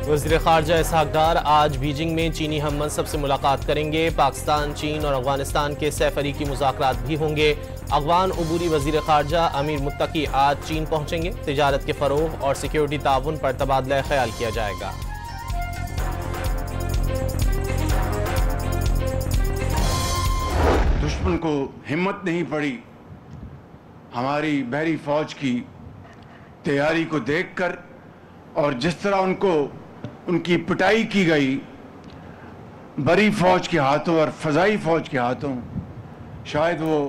वज़ीर ख़ारजा इसहाक़ डार आज बीजिंग में चीनी हम मनसब से मुलाकात करेंगे। पाकिस्तान, चीन और अफगानिस्तान के सह-फ़रीक़ी मुज़ाकरात भी होंगे। अफ़गान अबूरी वज़ीर ख़ारजा अमीर मुत्तकी आज चीन पहुँचेंगे। तिजारत के फ़रोग़ और सिक्योरिटी ताउन पर तबादला ख्याल किया जाएगा। दुश्मन को हिम्मत नहीं पड़ी हमारी बहरी फ़ौज की तैयारी को देखकर, और जिस तरह उनकी पिटाई की गई बरी फ़ौज के हाथों और फ़ज़ाई फ़ौज के हाथों, शायद वो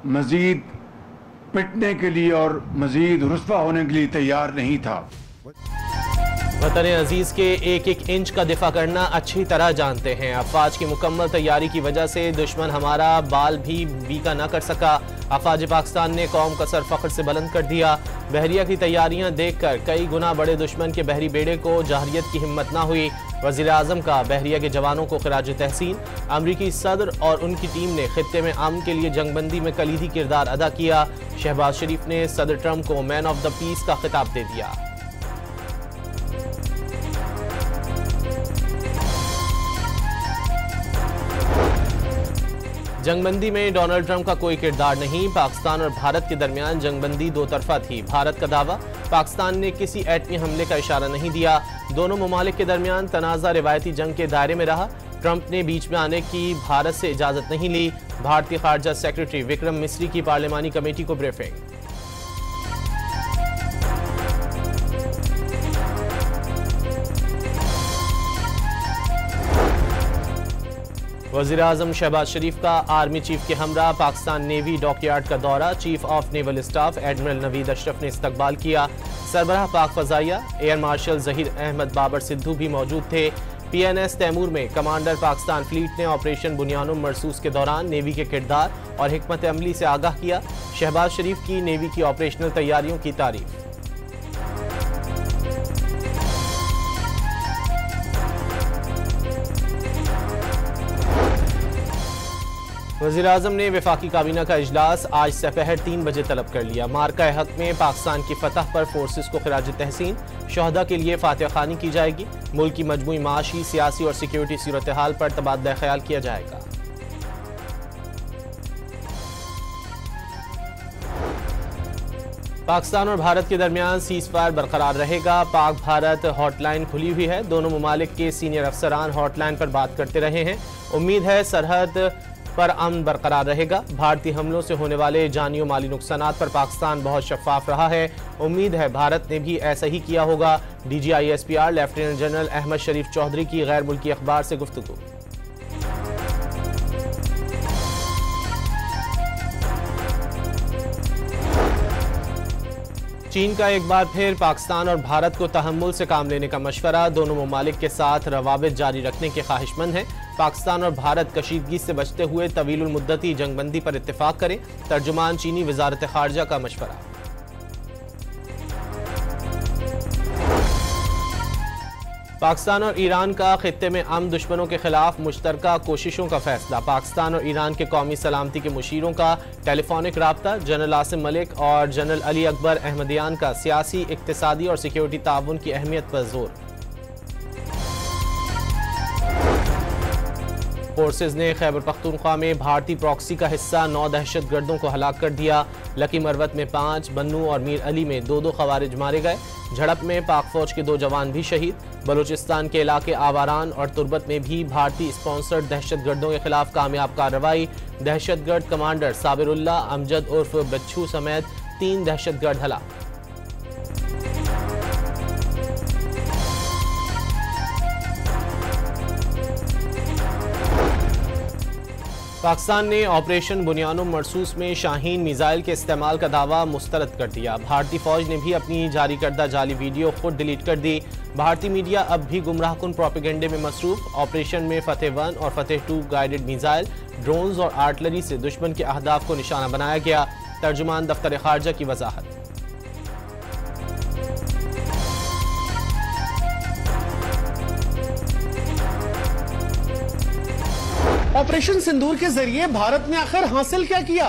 मज़ीद पिटने के लिए और मज़ीद रुस्वा होने के लिए तैयार नहीं था। वतन अजीज़ के एक एक इंच का दिफा करना अच्छी तरह जानते हैं। अफवाज की मुकम्मल तैयारी की वजह से दुश्मन हमारा बाल भी बीका न कर सका। अफवाज पाकिस्तान ने कौम का सर फ़ख्र से बुलंद कर दिया। बहरिया की तैयारियां देखकर कई गुना बड़े दुश्मन के बहरी बेड़े को जहरियत की हिम्मत ना हुई। वज़ीर आज़म का बहरिया के जवानों को खिराज तहसीन। अमरीकी सदर और उनकी टीम ने खित्ते में अमन के लिए जंगबंदी में कलीदी किरदार अदा किया। शहबाज शरीफ ने सदर ट्रंप को मैन ऑफ द पीस का खिताब दे दिया। जंगबंदी में डोनाल्ड ट्रंप का कोई किरदार नहीं। पाकिस्तान और भारत के दरमियान जंगबंदी दो तरफा थी। भारत का दावा, पाकिस्तान ने किसी एटमी हमले का इशारा नहीं दिया। दोनों ममालिक के दरमियान तनाज़ा रिवायती जंग के दायरे में रहा। ट्रंप ने बीच में आने की भारत से इजाज़त नहीं ली। भारतीय खारजा सेक्रेटरी विक्रम मिस्री की पार्लिमानी कमेटी को ब्रीफिंग। वज़ीर आज़म शहबाज शरीफ का आर्मी चीफ के हमरा पाकिस्तान नेवी डॉकयार्ड का दौरा। Chief of naval staff admiral Naveed Ashraf ने इस्तकबाल किया। सरबराह पाक फ़ज़ाइया एयर मार्शल ज़हीर अहमद बाबर सिद्धू भी मौजूद थे। PNS तैमूर में कमांडर पाकिस्तान फ्लीट ने ऑपरेशन बुनियानुम मरसूस के दौरान नेवी के किरदार और हिकमत अमली से आगाह किया। शहबाज शरीफ की नेवी की ऑपरेशनल तैयारियों की तारीफ। वज़ीर आज़म ने वफाकी काबीना का इजलास आज दोपहर 3 बजे तलब कर लिया। मार्का हक में पाकिस्तान की फतह पर फोर्सेस को खिराज तहसीन। शहदा के लिए फातिहा खानी की जाएगी। मुल्क की मजमूई माशी, सियासी और सिक्योरिटी सूरत हाल पर तबादला ख्याल किया जाएगा। पाकिस्तान और भारत के दरमियान सीज़ फायर बरकरार रहेगा। पाक भारत हॉटलाइन खुली हुई है। दोनों ममालिक के सीनियर अफसरान हॉटलाइन पर बात करते रहे हैं। उम्मीद है सरहद पर अमन बरकरार रहेगा। भारतीय हमलों से होने वाले जानी और माली नुकसानात पर पाकिस्तान बहुत शफाफ रहा है। उम्मीद है भारत ने भी ऐसा ही किया होगा। DGISPR लेफ्टिनेंट जनरल अहमद शरीफ चौधरी की गैर मुल्की अखबार से गुफ्तगू। चीन का एक बार फिर पाकिस्तान और भारत को तहम्मुल से काम लेने का मशवरा। दोनों ममालिक के साथ रवाबित जारी रखने के ख्वाहिशमंद हैं। पाकिस्तान और भारत कशीदगी से बचते हुए तवीलुल मुद्दती जंगबंदी पर इत्तेफाक करें। तर्जुमान चीनी वजारत खारजा का मशवरा। पाकिस्तान और ईरान का खित्ते में अमन दुश्मनों के खिलाफ मुश्तरका कोशिशों का फैसला। पाकिस्तान और ईरान के कौमी सलामती के मुशीरों का टेलीफोनिक राब्ता। जनरल आसिम मलिक और जनरल अली अकबर अहमदियान का सियासी, इक्तिसादी और सिक्योरिटी ताउन की अहमियत पर जोर। फोर्सेज ने खैबर पख्तूनख्वा में भारतीय प्रॉक्सी का हिस्सा 9 दहशतगर्दों को हलाक कर दिया। लकी मरवत में 5, बन्नू और मीर अली में 2 खवारिज मारे गए। झड़प में पाक फौज के 2 जवान भी शहीद। बलूचिस्तान के इलाके आवारान और तुर्बत में भी भारतीय स्पॉन्सर्ड दहशतगर्दों के खिलाफ कामयाब कार्रवाई। दहशतगर्द कमांडर साबिरुल्लाह अमजद उर्फ बच्चू समेत 3 दहशतगर्द हलाक। पाकिस्तान ने ऑपरेशन बुनियानुम मरसूस में शाहीन मिसाइल के इस्तेमाल का दावा मुस्तरद कर दिया। भारतीय फौज ने भी अपनी जारी करदा जाली वीडियो खुद डिलीट कर दी। भारतीय मीडिया अब भी गुमराहकुन प्रोपेगेंडे में मसरूफ। ऑपरेशन में फतेह 1 और फतेह 2 गाइडेड मिसाइल, ड्रोन्स और आर्टिलरी से दुश्मन के अहदाफ को निशाना बनाया गया। तर्जुमान दफ्तर खारजा की वजाहत। ऑपरेशन सिंदूर के जरिए भारत ने आखिर हासिल क्या किया?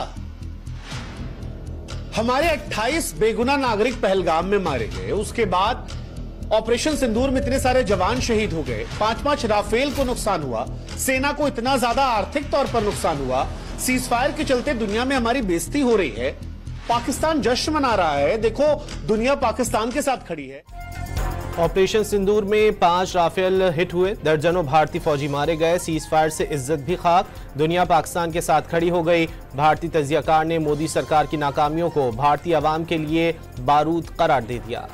हमारे 28 बेगुनाह नागरिक पहलगाम में मारे गए। उसके बाद ऑपरेशन सिंदूर में इतने सारे जवान शहीद हो गए, 5-5 राफेल को नुकसान हुआ, सेना को इतना ज्यादा आर्थिक तौर पर नुकसान हुआ, सीजफायर के चलते दुनिया में हमारी बेइज्जती हो रही है, पाकिस्तान जश्न मना रहा है, देखो दुनिया पाकिस्तान के साथ खड़ी है। ऑपरेशन सिंदूर में 5 राफेल हिट हुए, दर्जनों भारतीय फौजी मारे गए, सीज फायर से इज्जत भी खाक, दुनिया पाकिस्तान के साथ खड़ी हो गई। भारतीय तजियाकार ने मोदी सरकार की नाकामियों को भारतीय अवाम के लिए बारूद करार दे दिया।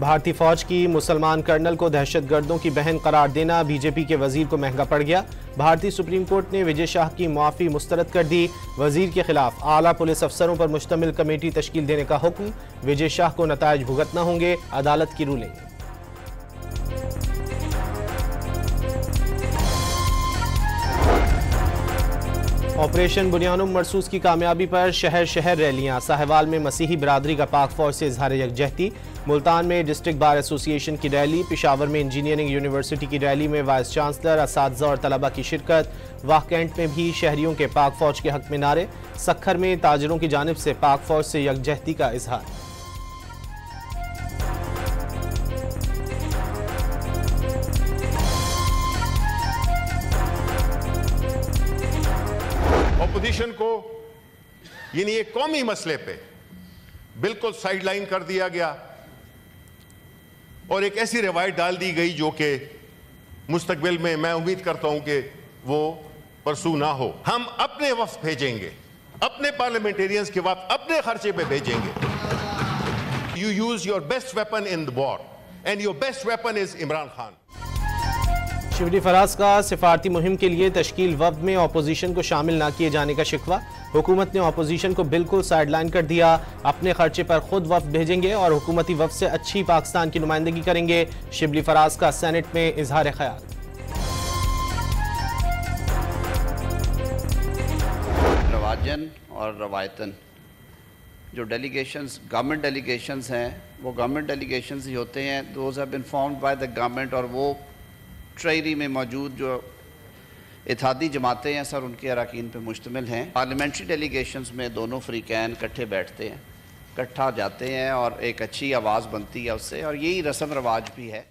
भारतीय फौज की मुसलमान कर्नल को दहशतगर्दों की बहन करार देना बीजेपी के वजीर को महंगा पड़ गया। भारतीय सुप्रीम कोर्ट ने विजय शाह की मुआफी मुस्तरद कर दी। वजीर के खिलाफ आला पुलिस अफसरों पर मुश्तमिल कमेटी तश्कील देने का हुक्म, विजय शाह को नतायज भुगतना होंगे, अदालत की रूलिंग। ऑपरेशन बुनियानुम मरसूस की कामयाबी पर शहर शहर रैलियां, साहिवाल में मसीही बिरादरी का पाक फौज से इजहार यकजहती, मुल्तान में डिस्ट्रिक्ट बार एसोसिएशन की रैली, पेशावर में इंजीनियरिंग यूनिवर्सिटी की रैली में वाइस चांसलर, असातिज़ा और तलबा की शिरकत, वाह कैंट में भी शहरियों के पाक फौज के हक में नारे, सखर में ताजरों की जानिब से पाक फौज से यकजहती का इजहार। ऑपोजिशन को यानी एक कौमी मसले पे बिल्कुल साइडलाइन कर दिया गया और एक ऐसी रवायत डाल दी गई जो कि मुस्तकबिल में मैं उम्मीद करता हूं कि वो परसू ना हो। हम अपने वफ्द भेजेंगे, अपने पार्लियामेंटेरियंस के वफ्द अपने खर्चे पे भेजेंगे। You use your best weapon in the war and your best weapon is Imran Khan. Shibli Faraz का सिफारती मुहिम के लिए तश्कील वफ्द में अपोजिशन को शामिल न किए जाने का शिकवा, हुकूमत ने अपोजिशन को बिल्कुल साइडलाइन कर दिया, अपने खर्चे पर खुद वफ्द भेजेंगे और हुकूमती वफ्द से अच्छी पाकिस्तान की नुमाइंदगी करेंगे। शिबली फराज का सेनेट में इजहार ख्याल। रवाजन और रवायतन जो डेलीगेशंस गवर्नमेंट डेलीगेशंस हैं वो गवर्नमेंट डेलीगेशंस ही होते हैं, those have been formed by the government, और वो ट्रेरी में मौजूद जो इत्तेहादी जमातें हैं सर उनके अरकान पे मुश्तमिल हैं। पार्लियामेंट्री डेलीगेशंस में दोनों फ्रीकैन इकट्ठे बैठते हैं, इकट्ठा जाते हैं और एक अच्छी आवाज़ बनती है उससे, और यही रस्म रवाज भी है।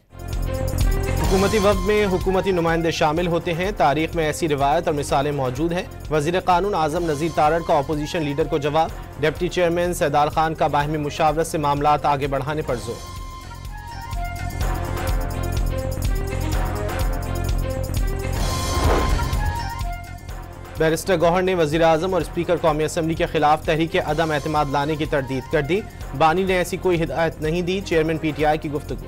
हुकूमती वफ्द में हुकूमती नुमाइंदे शामिल होते हैं, तारीख में ऐसी रिवायत और मिसालें मौजूद हैं। वज़ीर कानून आज़म नज़ीर तारड़ का अपोजिशन लीडर को जवाब, डिप्टी चेयरमैन सैदार खान का बाहिमी मुशावरत से मामलात आगे बढ़ाने पर जोर। बैरिस्टर गौहर ने वज़ीर आज़म और स्पीकर कौमी असम्बली के खिलाफ तहरीक अदम एतमाद लाने की तरदीद कर दी, बानी ने ऐसी कोई हिदायत नहीं दी, चेयरमैन PTI की गुफ्तगू।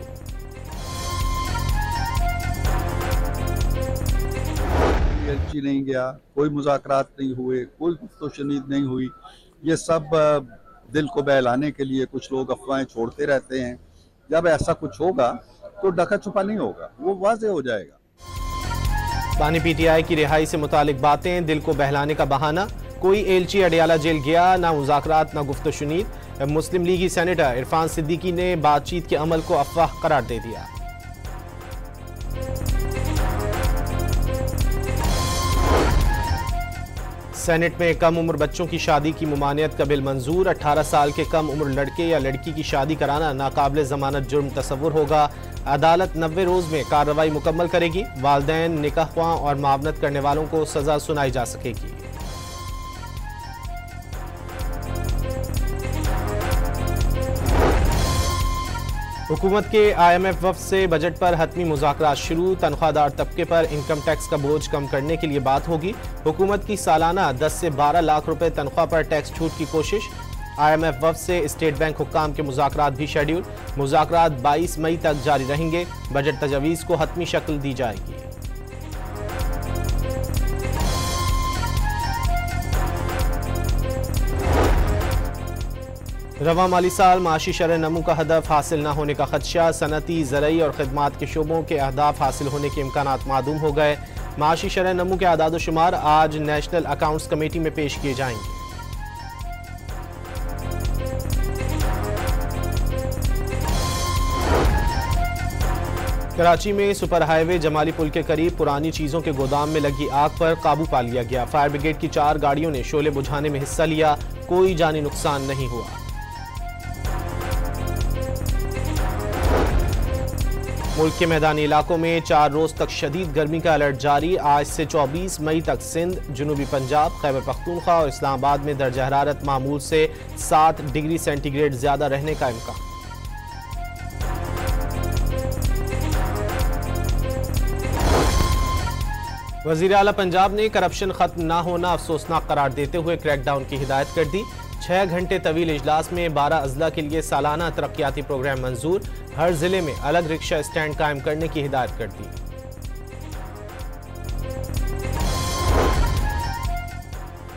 एलची नहीं गया, कोई मुज़ाकरात नहीं हुए, कोई गुफ्तगू नहीं हुई, ये सब दिल को बहलाने के लिए कुछ लोग अफवाहें छोड़ते रहते हैं। जब ऐसा कुछ होगा तो ढका छुपा नहीं होगा, वो वाज़ेह हो जाएगा। बानी PTI की रिहाई से मुतालिक बातें, दिल को बहलाने का बहाना, कोई एलची अडियाला जेल गया, ना मुज़ाकरात ना गुफ्तगू शुनीद। मुस्लिम लीगी सेनेटर इरफान सिद्दीकी ने बातचीत के अमल को अफवाह करार दे दिया। सेनेट में कम उम्र बच्चों की शादी की मुमानियत का बिल मंजूर, 18 साल के कम उम्र लड़के या लड़की की शादी कराना नाकाबिल जमानत जुर्म तस्वुर होगा। अदालत 90 रोज में कार्रवाई मुकम्मल करेगी, वालिदैन निकाह ख्वां और मावनत करने वालों को सजा सुनाई जा सकेगी। हुकूमत के IMF वफ्द से बजट पर हतमी मुज़ाकरात शुरू, तनख्वाहदार तबके पर इनकम टैक्स का बोझ कम करने के लिए बात होगी। हुकूमत की सालाना 10 से 12 लाख रुपए तनख्वाह पर टैक्स छूट की कोशिश। IMF वफ्द से स्टेट बैंक हुक्काम के मुज़ाकरात भी शेड्यूल, मुज़ाकरात 22 मई तक जारी रहेंगे। बजट तजवीज़ को हतमी शक्ल दी जाएगी। रवा माली साल माशी शरह नमू का हदफ हासिल न होने का खदशा, सनती, ज़रई और खदमात के शोबों के अहदाफ हासिल होने के इम्कानात मादूम हो गए। माशी शरह नमू के आदाद शुमार आज नेशनल अकाउंट्स कमेटी में पेश किए जाएंगे। कराची में सुपर हाईवे जमाली पुल के करीब पुरानी चीजों के गोदाम में लगी आग पर काबू पा लिया गया। फायर ब्रिगेड की 4 गाड़ियों ने शोले बुझाने में हिस्सा लिया, कोई जानी नुकसान नहीं हुआ। मुल्क के मैदानी इलाकों में 4 रोज तक शदीद गर्मी का अलर्ट जारी। आज से 24 मई तक सिंध, जनूबी पंजाब, खैबर पख्तूनख्वा और इस्लामाबाद में दर्जा हरारत मामूल से 7 डिग्री सेंटीग्रेड ज्यादा रहने का इम्कान। वजीर आला पंजाब ने करप्शन खत्म ना होना अफसोसनाक करार देते हुए क्रैकडाउन की हिदायत कर दी। 6 घंटे तवील इजलास में 12 अजला के लिए सालाना तरक्याती प्रोग्राम मंजूर। हर जिले में अलग रिक्शा स्टैंड कायम करने की हिदायत कर दी।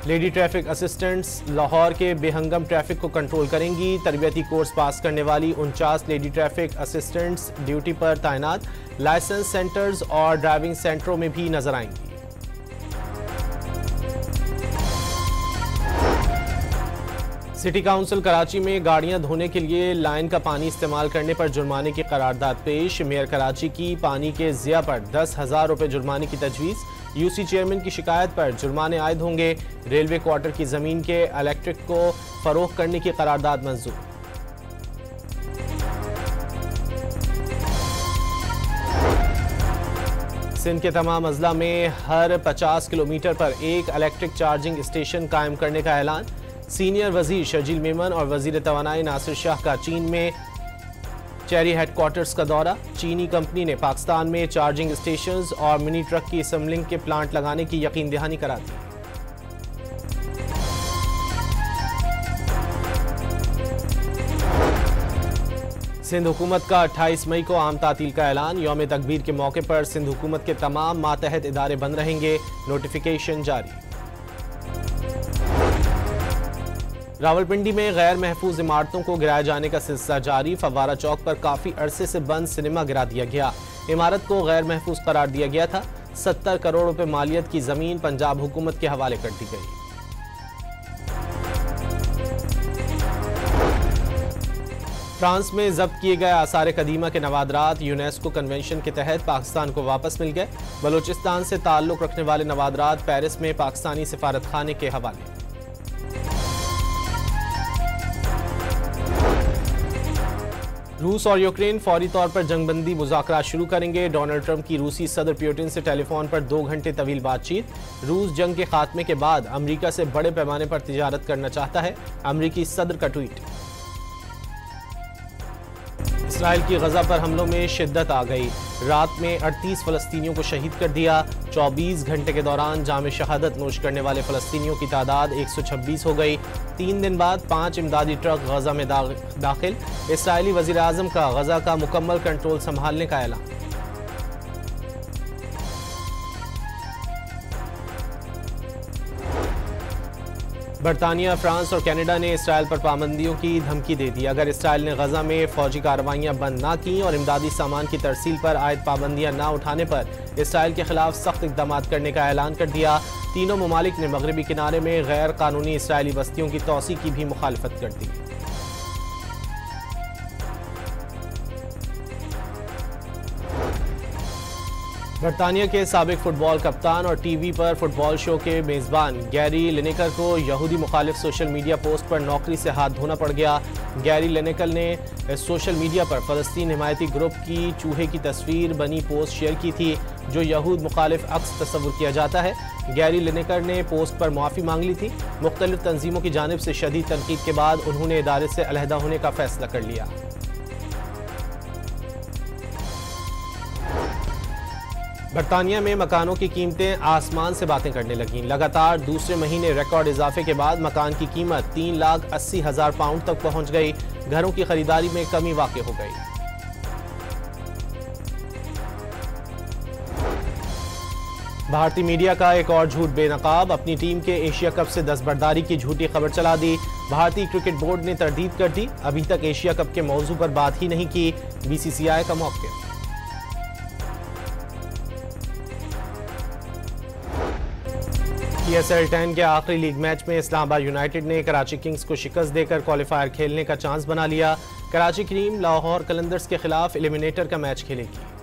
लेडी ट्रैफिक असिस्टेंट्स लाहौर के बेहंगम ट्रैफिक को कंट्रोल करेंगी। तरबियती कोर्स पास करने वाली 49 लेडी ट्रैफिक असिस्टेंट्स ड्यूटी पर तैनात लाइसेंस सेंटर्स और ड्राइविंग सेंटरों में भी नजर आएंगी। सिटी काउंसिल कराची में गाड़ियां धोने के लिए लाइन का पानी इस्तेमाल करने पर जुर्माने की करारदाद पेश। मेयर कराची की पानी के ज़िया पर 10,000 रुपये जुर्माने की तजवीज़। यूसी चेयरमैन की शिकायत पर जुर्माने आयद होंगे। रेलवे क्वार्टर की जमीन के इलेक्ट्रिक को फरोख्त करने की करारदाद मंजूर। सिंध के तमाम अजला में हर 50 किलोमीटर पर एक इलेक्ट्रिक चार्जिंग स्टेशन कायम करने का ऐलान। सीनियर वजीर शर्जील मेमन और वजीर तवानाई नासिर शाह का चीन में चेरी हेडक्वार्टर्स का दौरा। चीनी कंपनी ने पाकिस्तान में चार्जिंग स्टेशंस और मिनी ट्रक की असम्बलिंग के प्लांट लगाने की यकीन दहानी करा दी। सिंध हुकूमत का 28 मई को आम तातील का ऐलान। यौम तकबीर के मौके पर सिंध हुकूमत के तमाम मातहत इदारे बंद रहेंगे। नोटिफिकेशन जारी। रावलपिंडी में गैर महफूज इमारतों को गिराए जाने का सिलसिला जारी। फव्वारा चौक पर काफी अरसे से बंद सिनेमा गिरा दिया गया। इमारत को गैर महफूज करार दिया गया था। 70 करोड़ रुपए मालियत की जमीन पंजाब हुकूमत के हवाले कर दी गई। फ्रांस में जब्त किए गए आसार कदीमा के नवादरात यूनेस्को कन्वेंशन के तहत पाकिस्तान को वापस मिल गए। बलूचिस्तान से ताल्लुक रखने वाले नवादरात पेरिस में पाकिस्तानी सिफारत खाने के हवाले। रूस और यूक्रेन फौरी तौर पर जंगबंदी मुज़ाकरात शुरू करेंगे। डोनाल्ड ट्रंप की रूसी सदर पुतिन से टेलीफोन पर 2 घंटे तवील बातचीत। रूस जंग के खात्मे के बाद अमेरिका से बड़े पैमाने पर तिजारत करना चाहता है, अमेरिकी सदर का ट्वीट। इसराइल की गजा पर हमलों में शिद्दत आ गई। रात में 38 फलस्तीनियों को शहीद कर दिया। 24 घंटे के दौरान जाम शहादत नोश करने वाले फलस्तीनियों की तादाद 126 हो गई। 3 दिन बाद 5 इमदादी ट्रक गजा में दाखिल। इसराइली वजीर आजम का गजा का मुकम्मल कंट्रोल संभालने का ऐलान। बरतानिया, फ्रांस और कनाडा ने इसराइल पर पाबंदियों की धमकी दे दी। अगर इसराइल ने गजा में फौजी कार्रवाइयां बंद ना की और इमदादी सामान की तरसील पर आयद पाबंदियां ना उठाने पर इसराइल के खिलाफ सख्त इकदाम करने का ऐलान कर दिया। तीनों ममालिक ने मगरबी किनारे में गैर कानूनी इसराइली बस्तियों की तोसी की भी मुखालफत कर दी। बरतानिया के साबिक फुटबॉल कप्तान और टीवी पर फुटबॉल शो के मेज़बान गैरी लिनेकर को यहूदी मुखालिफ सोशल मीडिया पोस्ट पर नौकरी से हाथ धोना पड़ गया। गैरी लिनेकर ने सोशल मीडिया पर फ़लस्तीन हिमायती ग्रुप की चूहे की तस्वीर बनी पोस्ट शेयर की थी, जो यहूद मुखालिफ अक्स तस्वुर किया जाता है। गैरी लिनेकर ने पोस्ट पर माफ़ी मांग ली थी। मुख्तलिफ तंजीमों की जानिब से शदीद तनकीद के बाद उन्होंने इदारे से अलहदा होने का फैसला कर लिया। बरतानिया में मकानों की कीमतें आसमान से बातें करने लगीं। लगातार दूसरे महीने रिकॉर्ड इजाफे के बाद मकान की कीमत 3,80,000 पाउंड तक पहुंच गई। घरों की खरीदारी में कमी वाक़ई हो गई। भारतीय मीडिया का एक और झूठ बेनकाब। अपनी टीम के एशिया कप से दस्तबरदारी की झूठी खबर चला दी। भारतीय क्रिकेट बोर्ड ने तरदीद कर दी। अभी तक एशिया कप के मौजू पर बात ही नहीं की। बीसीसीआई का मौक़िफ़। PSL 10 के आखिरी लीग मैच में इस्लामाबाद यूनाइटेड ने कराची किंग्स को शिकस्त देकर क्वालिफायर खेलने का चांस बना लिया। कराची क्रीम लाहौर कलंदर्स के खिलाफ एलिमिनेटर का मैच खेलेगी।